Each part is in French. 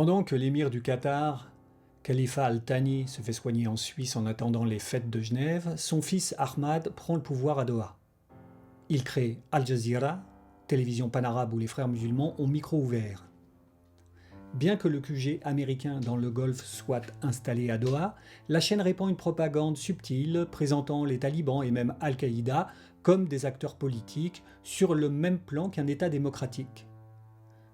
Pendant que l'émir du Qatar, Khalifa Al-Thani, se fait soigner en Suisse en attendant les fêtes de Genève, son fils Ahmad prend le pouvoir à Doha. Il crée Al Jazeera, télévision panarabe où les frères musulmans ont micro ouvert. Bien que le QG américain dans le Golfe soit installé à Doha, la chaîne répand une propagande subtile présentant les talibans et même Al-Qaïda comme des acteurs politiques sur le même plan qu'un État démocratique.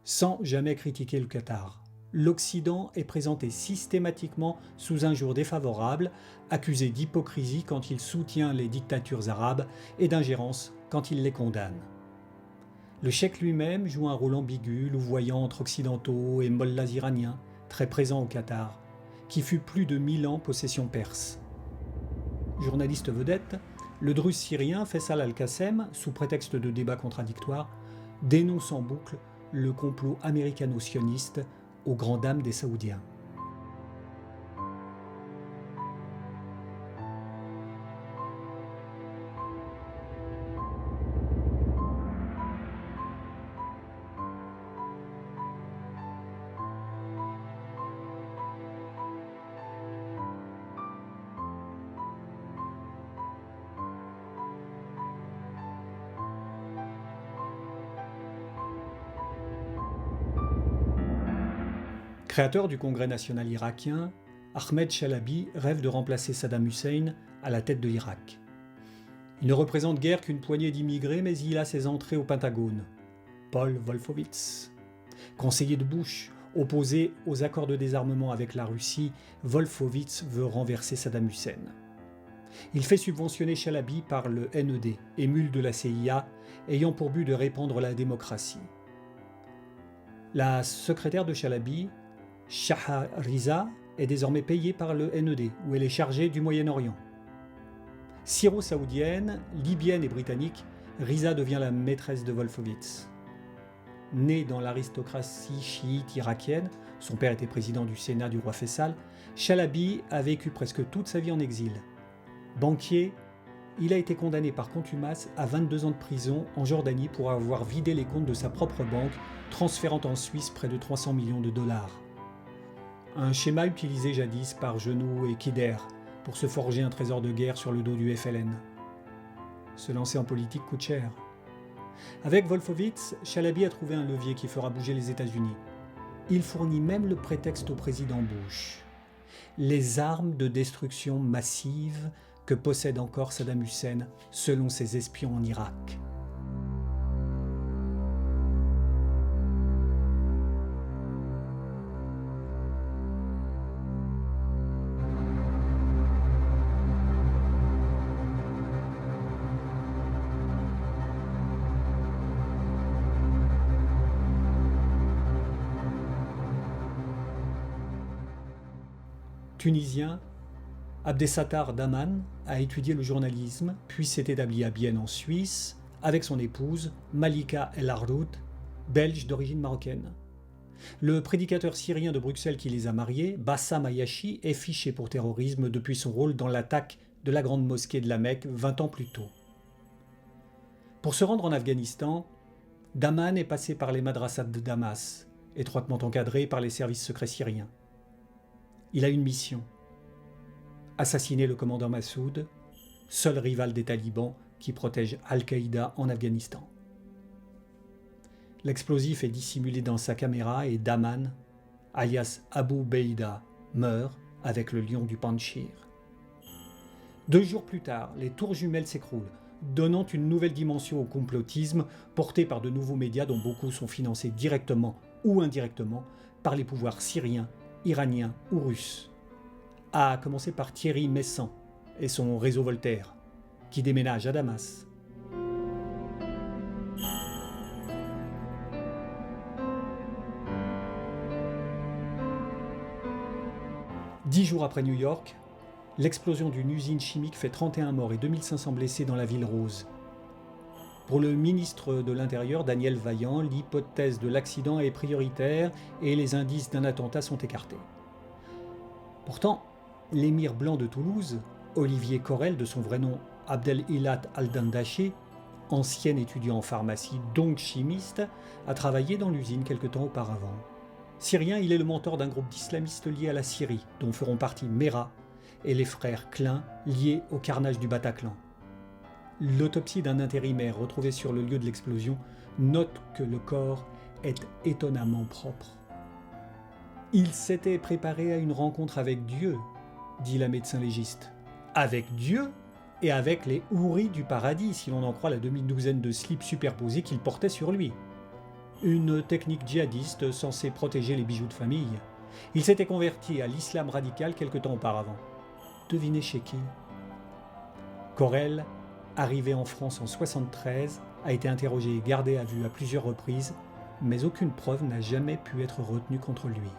Sans jamais critiquer le Qatar, l'Occident est présenté systématiquement sous un jour défavorable, accusé d'hypocrisie quand il soutient les dictatures arabes et d'ingérence quand il les condamne. Le cheikh lui-même joue un rôle ambigu, louvoyant entre occidentaux et mollahs iraniens, très présents au Qatar, qui fut plus de 1000 ans possession perse. Journaliste vedette, le druze syrien Faisal Al-Qassem, sous prétexte de débats contradictoires, dénonce en boucle le complot américano-sioniste aux grandes dames des Saoudiens. Créateur du Congrès national irakien, Ahmed Chalabi rêve de remplacer Saddam Hussein à la tête de l'Irak. Il ne représente guère qu'une poignée d'immigrés, mais il a ses entrées au Pentagone. Paul Wolfowitz. Conseiller de Bush, opposé aux accords de désarmement avec la Russie, Wolfowitz veut renverser Saddam Hussein. Il fait subventionner Chalabi par le NED, émule de la CIA, ayant pour but de répandre la démocratie. La secrétaire de Chalabi, Shaha Riza, est désormais payée par le NED, où elle est chargée du Moyen-Orient. Syro-saoudienne, libyenne et britannique, Riza devient la maîtresse de Wolfowitz. Née dans l'aristocratie chiite irakienne, son père était président du Sénat du roi Faisal, Chalabi a vécu presque toute sa vie en exil. Banquier, il a été condamné par contumace à 22 ans de prison en Jordanie pour avoir vidé les comptes de sa propre banque, transférant en Suisse près de 300 millions de dollars. Un schéma utilisé jadis par Genoux et Kider pour se forger un trésor de guerre sur le dos du FLN. Se lancer en politique coûte cher. Avec Wolfowitz, Chalabi a trouvé un levier qui fera bouger les États-Unis. Il fournit même le prétexte au président Bush. Les armes de destruction massive que possède encore Saddam Hussein selon ses espions en Irak. Tunisien, Abdesattar Daman a étudié le journalisme, puis s'est établi à Bienne en Suisse, avec son épouse, Malika El Ardoud, belge d'origine marocaine. Le prédicateur syrien de Bruxelles qui les a mariés, Bassam Ayashi, est fiché pour terrorisme depuis son rôle dans l'attaque de la grande mosquée de la Mecque 20 ans plus tôt. Pour se rendre en Afghanistan, Daman est passé par les madrassas de Damas, étroitement encadrés par les services secrets syriens. Il a une mission. Assassiner le commandant Massoud, seul rival des talibans qui protège Al-Qaïda en Afghanistan. L'explosif est dissimulé dans sa caméra et Daman, alias Abu Beida, meurt avec le lion du Panjshir. 2 jours plus tard, les tours jumelles s'écroulent, donnant une nouvelle dimension au complotisme porté par de nouveaux médias dont beaucoup sont financés directement ou indirectement par les pouvoirs syriens, iraniens ou russes. À commencer par Thierry Messant et son réseau Voltaire, qui déménage à Damas. Dix jours après New York, l'explosion d'une usine chimique fait 31 morts et 2500 blessés dans la ville rose. Pour le ministre de l'Intérieur, Daniel Vaillant, l'hypothèse de l'accident est prioritaire et les indices d'un attentat sont écartés. Pourtant, l'émir blanc de Toulouse, Olivier Corel, de son vrai nom Abdel-Ilat Al-Dandachi, ancien étudiant en pharmacie, donc chimiste, a travaillé dans l'usine quelque temps auparavant. Syrien, il est le mentor d'un groupe d'islamistes liés à la Syrie, dont feront partie Mera et les frères Klein, liés au carnage du Bataclan. L'autopsie d'un intérimaire retrouvé sur le lieu de l'explosion note que le corps est étonnamment propre. Il s'était préparé à une rencontre avec Dieu, dit la médecin légiste. Avec Dieu et avec les houris du paradis, si l'on en croit la demi-douzaine de slips superposés qu'il portait sur lui. Une technique djihadiste censée protéger les bijoux de famille. Il s'était converti à l'islam radical quelque temps auparavant. Devinez chez qui? Corel, arrivé en France en 1973, a été interrogé et gardé à vue à plusieurs reprises, mais aucune preuve n'a jamais pu être retenue contre lui.